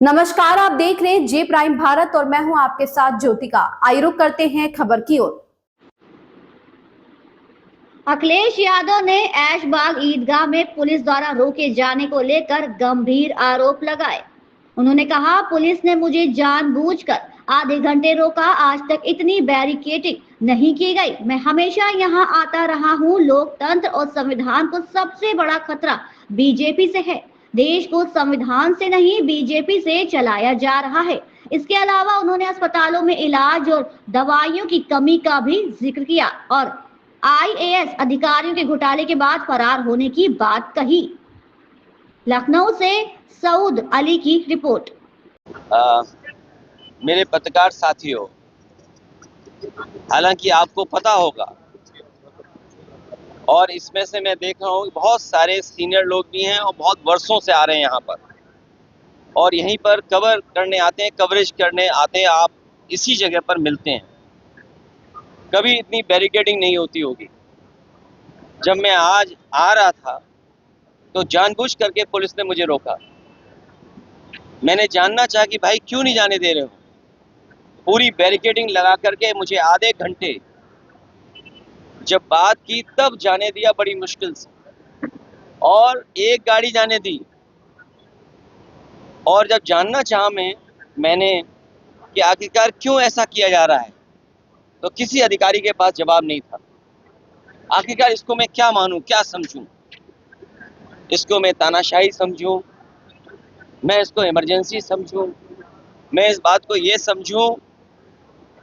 नमस्कार, आप देख रहे हैं जे प्राइम भारत और मैं हूं आपके साथ ज्योतिका। आइए रुक करते हैं खबर की ओर। अखिलेश यादव ने ऐशबाग ईदगाह में पुलिस द्वारा रोके जाने को लेकर गंभीर आरोप लगाए। उन्होंने कहा, पुलिस ने मुझे जानबूझकर आधे घंटे रोका, आज तक इतनी बैरिकेडिंग नहीं की गई। मैं हमेशा यहाँ आता रहा हूँ। लोकतंत्र और संविधान को सबसे बड़ा खतरा बीजेपी से है। देश को संविधान से नहीं बीजेपी से चलाया जा रहा है। इसके अलावा उन्होंने अस्पतालों में इलाज और दवाइयों की कमी का भी जिक्र किया और आईएएस अधिकारियों के घोटाले के बाद फरार होने की बात कही। लखनऊ से सऊद अली की रिपोर्ट। मेरे पत्रकार साथियों, हालांकि आपको पता होगा और इसमें से मैं देख रहा हूँ बहुत सारे सीनियर लोग भी हैं और बहुत वर्षों से आ रहे हैं यहाँ पर और यहीं पर कवर करने आते हैं, कवरेज करने आते हैं। आप इसी जगह पर मिलते हैं। कभी इतनी बैरिकेडिंग नहीं होती होगी। जब मैं आज आ रहा था तो जानबूझ करके पुलिस ने मुझे रोका। मैंने जानना चाहा कि भाई क्यों नहीं जाने दे रहे हो। पूरी बैरिकेडिंग लगा करके मुझे आधे घंटे जब बात की तब जाने दिया, बड़ी मुश्किल से, और एक गाड़ी जाने दी। और जब जानना चाहा मैंने कि आखिरकार क्यों ऐसा किया जा रहा है, तो किसी अधिकारी के पास जवाब नहीं था। आखिरकार इसको मैं क्या मानूं, क्या समझूं? इसको मैं तानाशाही समझूं, मैं इसको इमरजेंसी समझूं, मैं इस बात को ये समझूं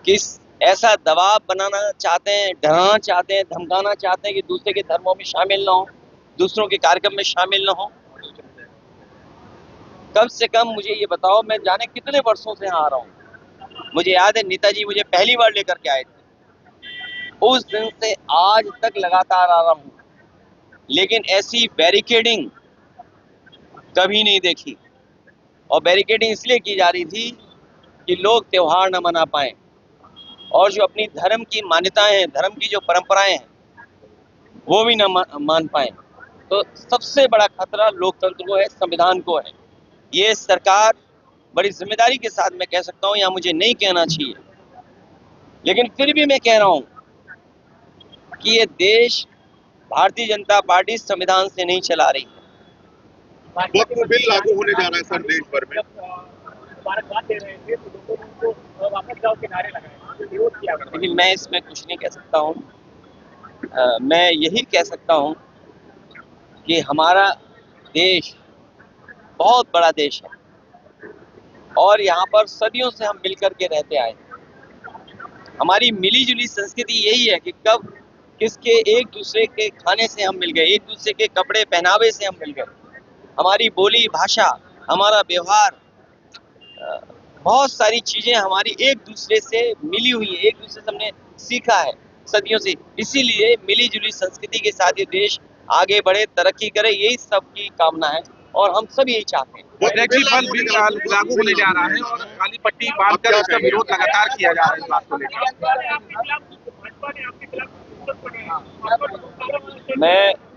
कि ऐसा दबाव बनाना चाहते हैं, डराना चाहते हैं, धमकाना चाहते हैं कि दूसरे के धर्मों में शामिल ना हो, दूसरों के कार्यक्रम में शामिल ना हो। कम से कम मुझे ये बताओ, मैं जाने कितने वर्षों से यहाँ आ रहा हूँ। मुझे याद है नेताजी मुझे पहली बार लेकर के आए थे, उस दिन से आज तक लगातार आ रहा हूँ, लेकिन ऐसी बैरिकेडिंग कभी नहीं देखी। और बैरिकेडिंग इसलिए की जा रही थी कि लोग त्योहार न मना पाए और जो अपनी धर्म की मान्यताएं हैं, धर्म की जो परंपराएं हैं, वो भी न मान पाए। तो सबसे बड़ा खतरा लोकतंत्र को है, संविधान को है। ये सरकार बड़ी जिम्मेदारी के साथ, मैं कह सकता हूँ, या मुझे नहीं कहना चाहिए, लेकिन फिर भी मैं कह रहा हूँ कि ये देश भारतीय जनता पार्टी संविधान से नहीं चला रही। वक्फ बिल लागू होने जा रहा है सर देश भर में। लेकिन मैं इसमें कुछ नहीं कह सकता हूँ। मैं यही कह सकता हूँ कि हमारा देश बहुत बड़ा देश है और यहाँ पर सदियों से हम मिलकर के रहते आए। हमारी मिली जुली संस्कृति यही है कि कब किसके एक दूसरे के खाने से हम मिल गए, एक दूसरे के कपड़े पहनावे से हम मिल गए। हमारी बोली भाषा, हमारा व्यवहार, बहुत सारी चीजें हमारी एक दूसरे से मिली हुई है, एक दूसरे से हमने सीखा है सदियों से। इसीलिए मिली जुली संस्कृति के साथ ये देश आगे बढ़े, तरक्की करे, यही सबकी कामना है और हम सब यही चाहते हैं। वक्फ बिल लागू होने जा रहा है और काली पट्टी बांधकर इसका विरोध लगातार किया जा रहा है इस बात को लेकर।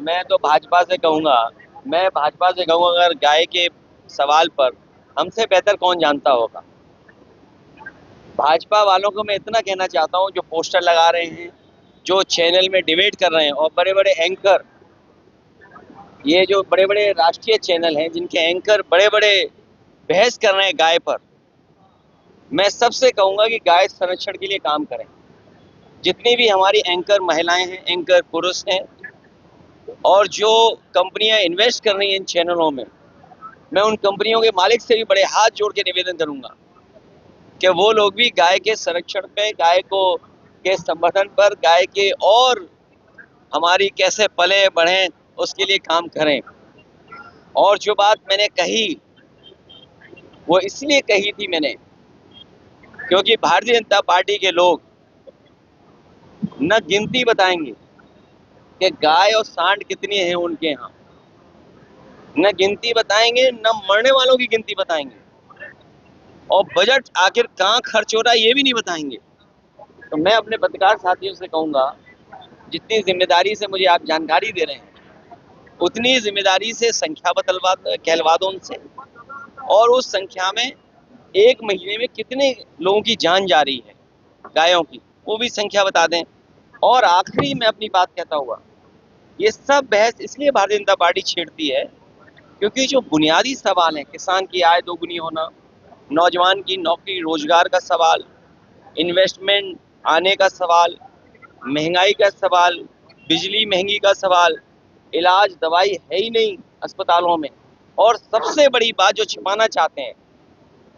मैं तो भाजपा से कहूँगा, अगर गाय के सवाल पर हमसे बेहतर कौन जानता होगा। भाजपा वालों को मैं इतना कहना चाहता हूँ, जो पोस्टर लगा रहे हैं, जो चैनल में डिबेट कर रहे हैं और बड़े बड़े एंकर, ये जो बड़े बड़े राष्ट्रीय चैनल हैं जिनके एंकर बड़े बड़े बहस कर रहे हैं गाय पर, मैं सबसे कहूँगा कि गाय संरक्षण के लिए काम करें। जितनी भी हमारी एंकर महिलाएं हैं, एंकर पुरुष हैं, और जो कंपनियां इन्वेस्ट कर रही हैं इन चैनलों में, मैं उन कंपनियों के मालिक से भी बड़े हाथ जोड़ के निवेदन करूंगा कि वो लोग भी गाय के संरक्षण पे, गाय को के संवर्धन पर, गाय के और हमारी कैसे पले बढ़े उसके लिए काम करें। और जो बात मैंने कही वो इसलिए कही थी मैंने, क्योंकि भारतीय जनता पार्टी के लोग न गिनती बताएंगे कि गाय और सांड कितनी है उनके यहाँ, न गिनती बताएंगे, न मरने वालों की गिनती बताएंगे, और बजट आखिर कहाँ खर्च हो रहा है ये भी नहीं बताएंगे। तो मैं अपने पत्रकार साथियों से कहूँगा, जितनी जिम्मेदारी से मुझे आप जानकारी दे रहे हैं, उतनी जिम्मेदारी से संख्या कहलवा दो उनसे, और उस संख्या में एक महीने में कितने लोगों की जान जा रही है गायों की, वो भी संख्या बता दें। और आखिरी में अपनी बात कहता हुआ, ये सब बहस इसलिए भारतीय जनता पार्टी छेड़ती है क्योंकि जो बुनियादी सवाल है, किसान की आय दोगुनी होना, नौजवान की नौकरी रोजगार का सवाल, इन्वेस्टमेंट आने का सवाल, महंगाई का सवाल, बिजली महंगी का सवाल, इलाज दवाई है ही नहीं अस्पतालों में, और सबसे बड़ी बात जो छिपाना चाहते हैं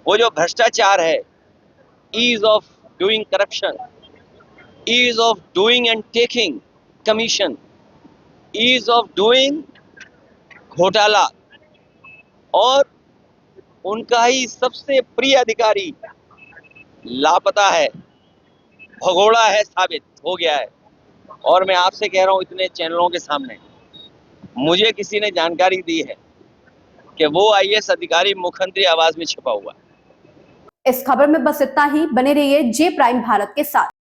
वो जो भ्रष्टाचार है, ease of doing corruption, ease of doing and taking commission, ease of doing घोटाला, और उनका ही सबसे प्रिय अधिकारी लापता है, भगोड़ा है, साबित हो गया है। और मैं आपसे कह रहा हूं इतने चैनलों के सामने, मुझे किसी ने जानकारी दी है कि वो आईएएस अधिकारी मुख्यमंत्री आवास में छिपा हुआ है। इस खबर में बस इतना ही। बने रहिए जे प्राइम भारत के साथ।